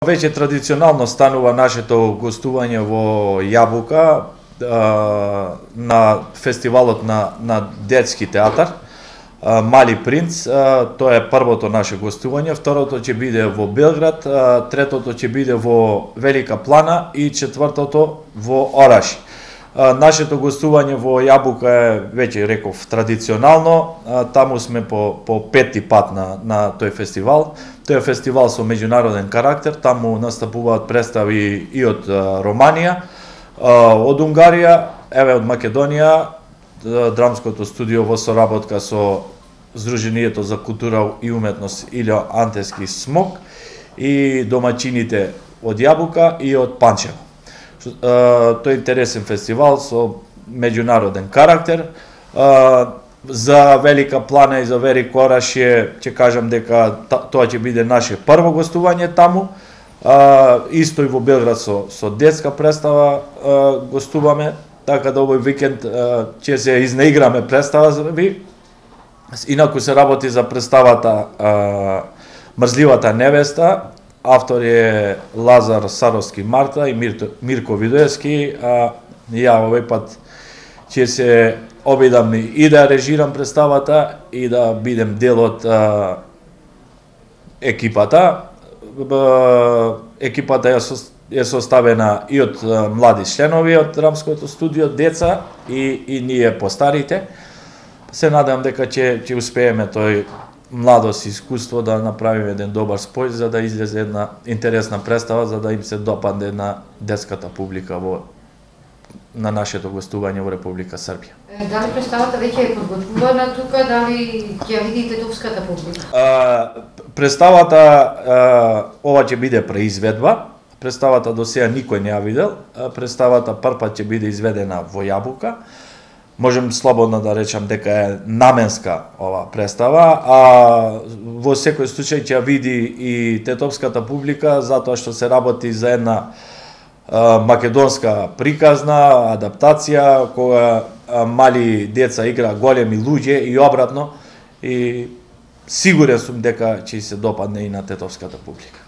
Веќе традиционално станува нашето гостување во Јабука на фестивалот на детски театар Мали принц. Тоа е првото наше гостување, второто ќе биде во Белград, третото ќе биде во Велика Плана и четвртото во Ораши. Нашето гостување во Јабука е, веќе реков, традиционално. Таму сме по пети пат на тој фестивал. Тој е фестивал со меѓународен карактер. Таму настапуваат представи и од Романија, од Унгарија, еве од Македонија, драмското студио во соработка со Сдруженијето за култура и уметност Илјо Антевски Смок и домаќините од Јабука и од Панчево. Тој е интересен фестивал со меѓународен карактер. За Велика Плана и за Велик Орашје ќе кажам дека тоа ќе биде наше прво гостување таму. Исто и во Белград со детска представа гостуваме, така да овој викенд ќе се изнеиграме представа за ви. Инаку се работи за представата Мрзливата невеста. Автори е Лазар Саровски Марта и Мирко Видоевски, ја овој пат ќе се обидам и да режирам представата и да бидем дел од екипата. Екипата е составена и од млади членови од драмското студио, деца и ние постарите. Се надам дека ќе успееме тој младост и искуство да направиме еден добар спој за да излезе една интересна представа, за да им се допадне на детската публика на нашето гостување во Република Србија. Дали представата веќе е подготвувана тука, дали ќе видите тупската публика? Представата ова ќе биде преизведба. Представата до сега никој не ја видел. Представата првпат ќе биде изведена во Јабука. Можем слободно да речам дека е наменска ова представа, а во секој случај ќе ја види и тетовската публика, затоа што се работи за една македонска приказна адаптација, кога мали деца игра големи луѓе и обратно, и сигурен сум дека ќе се допадне и на тетовската публика.